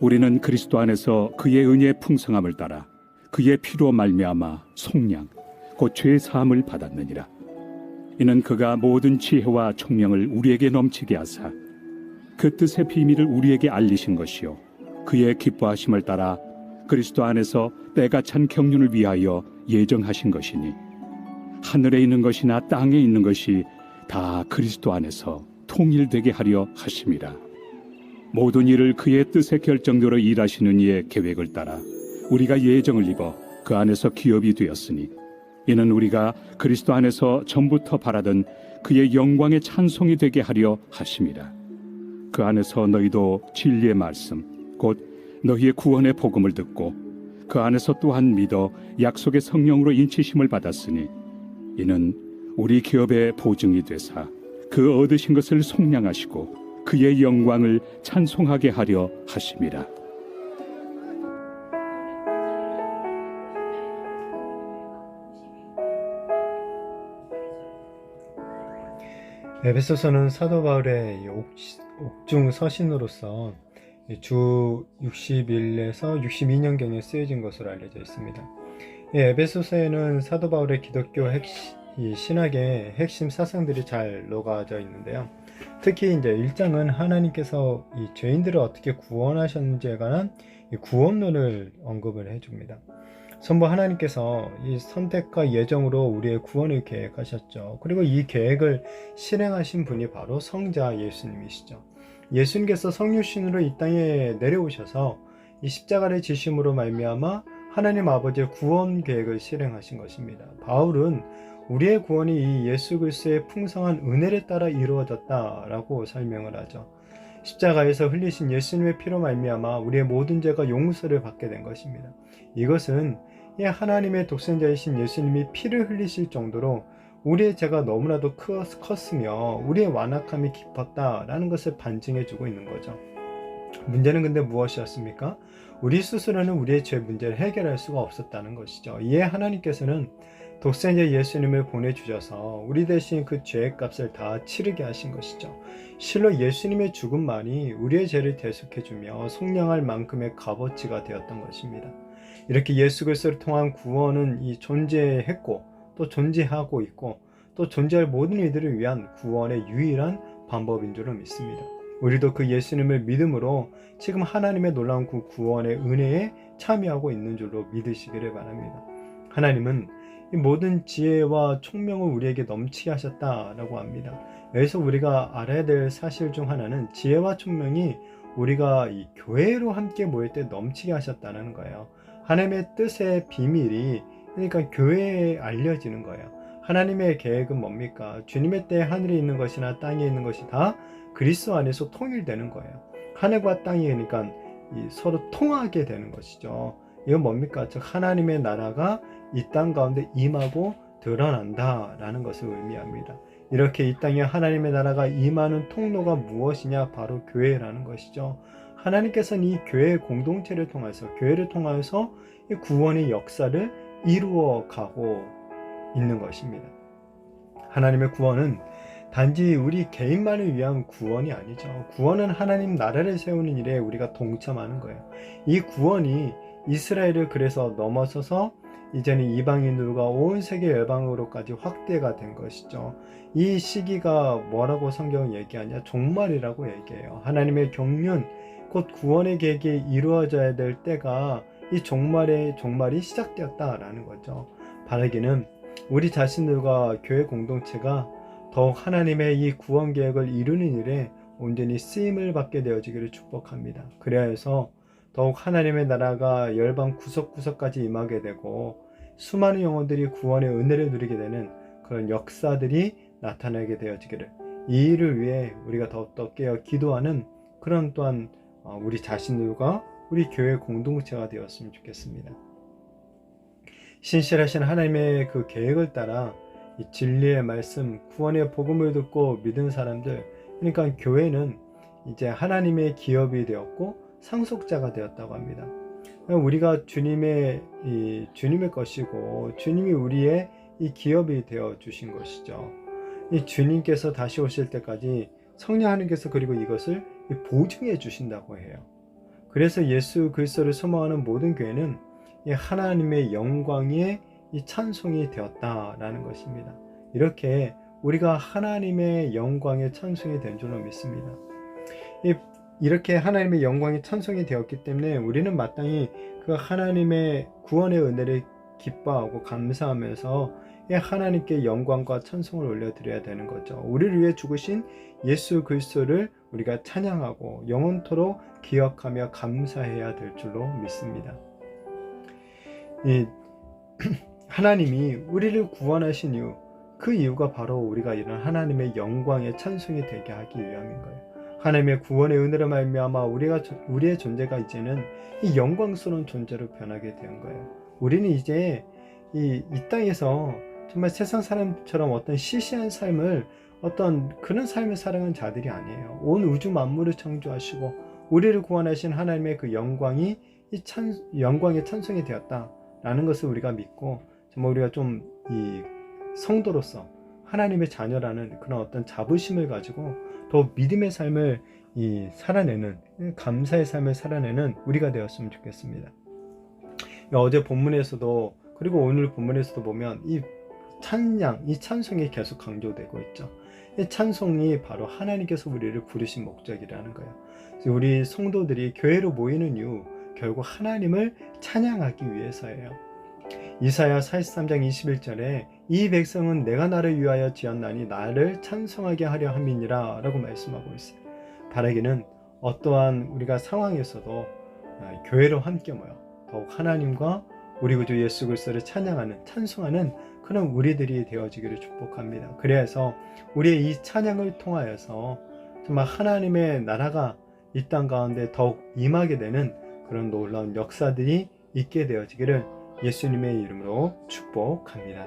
우리는 그리스도 안에서 그의 은혜의 풍성함을 따라 그의 피로 말미암아 속량 곧 죄 사함을 받았느니라. 이는 그가 모든 지혜와 총명을 우리에게 넘치게 하사 그 뜻의 비밀을 우리에게 알리신 것이요 그의 기뻐하심을 따라 그리스도 안에서 때가 찬 경륜을 위하여 예정하신 것이니 하늘에 있는 것이나 땅에 있는 것이 다 그리스도 안에서 통일되게 하려 하심이라. 모든 일을 그의 뜻의 결정대로 일하시는 이의 계획을 따라 우리가 예정을 입어 그 안에서 기업이 되었으니 이는 우리가 그리스도 안에서 전부터 바라던 그의 영광의 찬송이 되게 하려 하심이라. 그 안에서 너희도 진리의 말씀 곧 너희의 구원의 복음을 듣고 그 안에서 또한 믿어 약속의 성령으로 인치심을 받았으니 이는 우리 기업의 보증이 되사 그 얻으신 것을 속량하시고 그의 영광을 찬송하게 하려 하심이라. 에베소서는 사도 바울의 옥중 서신으로서 주 60일에서 62년경에 쓰여진 것으로 알려져 있습니다. 에베소서에는 사도 바울의 기독교 신학의 핵심 사상들이 잘 녹아져 있는데요. 특히 이제 1장은 하나님께서 이 죄인들을 어떻게 구원하셨는지에 관한 구원론을 언급을 해줍니다. 선부 하나님께서 이 선택과 예정으로 우리의 구원을 계획하셨죠. 그리고 이 계획을 실행하신 분이 바로 성자 예수님이시죠. 예수님께서 성육신으로 이 땅에 내려오셔서 이 십자가를 지심으로 말미암아 하나님 아버지의 구원 계획을 실행하신 것입니다. 바울은 우리의 구원이 이 예수 그리스도의 풍성한 은혜를 따라 이루어졌다라고 설명을 하죠. 십자가에서 흘리신 예수님의 피로 말미암아 우리의 모든 죄가 용서를 받게 된 것입니다. 이것은 하나님의 독생자이신 예수님이 피를 흘리실 정도로 우리의 죄가 너무나도 컸으며 우리의 완악함이 깊었다라는 것을 반증해 주고 있는 거죠. 문제는 근데 무엇이었습니까? 우리 스스로는 우리의 죄 문제를 해결할 수가 없었다는 것이죠. 이에 하나님께서는 독생자 예수님을 보내주셔서 우리 대신 그 죄의 값을 다 치르게 하신 것이죠. 실로 예수님의 죽음만이 우리의 죄를 대속해주며 속량할 만큼의 값어치가 되었던 것입니다. 이렇게 예수 그리스도를 통한 구원은 존재했고 또 존재하고 있고 또 존재할 모든 이들을 위한 구원의 유일한 방법인 줄을 믿습니다. 우리도 그 예수님을 믿음으로 지금 하나님의 놀라운 그 구원의 은혜에 참여하고 있는 줄로 믿으시기를 바랍니다. 하나님은 이 모든 지혜와 총명을 우리에게 넘치게 하셨다라고 합니다. 여기서 우리가 알아야 될 사실 중 하나는 지혜와 총명이 우리가 이 교회로 함께 모일 때 넘치게 하셨다는 거예요. 하나님의 뜻의 비밀이 그러니까 교회에 알려지는 거예요. 하나님의 계획은 뭡니까? 주님의 때에 하늘에 있는 것이나 땅에 있는 것이 다 그리스도 안에서 통일되는 거예요. 하늘과 땅이 그러니까 서로 통하게 되는 것이죠. 이건 뭡니까? 즉 하나님의 나라가 이 땅 가운데 임하고 드러난다라는 것을 의미합니다. 이렇게 이 땅에 하나님의 나라가 임하는 통로가 무엇이냐? 바로 교회라는 것이죠. 하나님께서는 이 교회 공동체를 통해서 교회를 통하여서 이 구원의 역사를 이루어 가고 있는 것입니다. 하나님의 구원은 단지 우리 개인만을 위한 구원이 아니죠. 구원은 하나님 나라를 세우는 일에 우리가 동참하는 거예요. 이 구원이 이스라엘을 그래서 넘어서서 이제는 이방인들과 온 세계 열방으로까지 확대가 된 것이죠. 이 시기가 뭐라고 성경은 얘기하냐? 종말이라고 얘기해요. 하나님의 경륜, 곧 구원의 계획이 이루어져야 될 때가 이 종말이 시작되었다라는 거죠. 바라기는 우리 자신들과 교회 공동체가 더욱 하나님의 이 구원 계획을 이루는 일에 온전히 쓰임을 받게 되어지기를 축복합니다. 그래야 해서 더욱 하나님의 나라가 열방 구석구석까지 임하게 되고 수많은 영혼들이 구원의 은혜를 누리게 되는 그런 역사들이 나타나게 되어지기를, 이 일을 위해 우리가 더욱더 깨어 기도하는 그런 또한 우리 자신들과 우리 교회 공동체가 되었으면 좋겠습니다. 신실하신 하나님의 그 계획을 따라 이 진리의 말씀, 구원의 복음을 듣고 믿은 사람들, 그러니까 교회는 이제 하나님의 기업이 되었고 상속자가 되었다고 합니다. 우리가 주님의 것이고 주님이 우리의 이 기업이 되어 주신 것이죠. 이 주님께서 다시 오실 때까지 성령 하나님께서 그리고 이것을 보증해 주신다고 해요. 그래서 예수 그리스도를 소망하는 모든 교회는 이 하나님의 영광의 이 찬송이 되었다라는 것입니다. 이렇게 우리가 하나님의 영광의 찬송이 된 줄로 믿습니다. 이렇게 하나님의 영광의 찬송이 되었기 때문에 우리는 마땅히 그 하나님의 구원의 은혜를 기뻐하고 감사하면서 하나님께 영광과 찬송을 올려드려야 되는 거죠. 우리를 위해 죽으신 예수 그리스도를 우리가 찬양하고 영원토록 기억하며 감사해야 될 줄로 믿습니다. 하나님이 우리를 구원하신 이유, 그 이유가 바로 우리가 이런 하나님의 영광의 찬송이 되게 하기 위함인 거예요. 하나님의 구원의 은혜로 말미암아 우리의 존재가 이제는 이 영광스러운 존재로 변하게 된 거예요. 우리는 이제 이 땅에서 정말 세상 사람처럼 어떤 시시한 삶을 어떤 그런 삶을 살아가는 자들이 아니에요. 온 우주 만물을 창조하시고 우리를 구원하신 하나님의 그 영광이 영광의 찬송이 되었다라는 것을 우리가 믿고 정말 우리가 좀 이 성도로서 하나님의 자녀라는 그런 어떤 자부심을 가지고 더 믿음의 삶을 살아내는, 감사의 삶을 살아내는 우리가 되었으면 좋겠습니다. 어제 본문에서도 그리고 오늘 본문에서도 보면 이 찬양, 이 찬송이 계속 강조되고 있죠. 이 찬송이 바로 하나님께서 우리를 부르신 목적이라는 거예요. 우리 성도들이 교회로 모이는 이유, 결국 하나님을 찬양하기 위해서예요. 이사야 43장 21절에 이 백성은 내가 나를 위하여 지었나니 나를 찬송하게 하려 함이니라 라고 말씀하고 있어요. 바라기는 어떠한 우리가 상황에서도 교회로 함께 모여 더욱 하나님과 우리 구주 예수 그리스도를 찬양하는, 찬송하는 그런 우리들이 되어지기를 축복합니다. 그래서 우리의 이 찬양을 통하여서 정말 하나님의 나라가 이 땅 가운데 더욱 임하게 되는 그런 놀라운 역사들이 있게 되어지기를 예수님의 이름으로 축복합니다.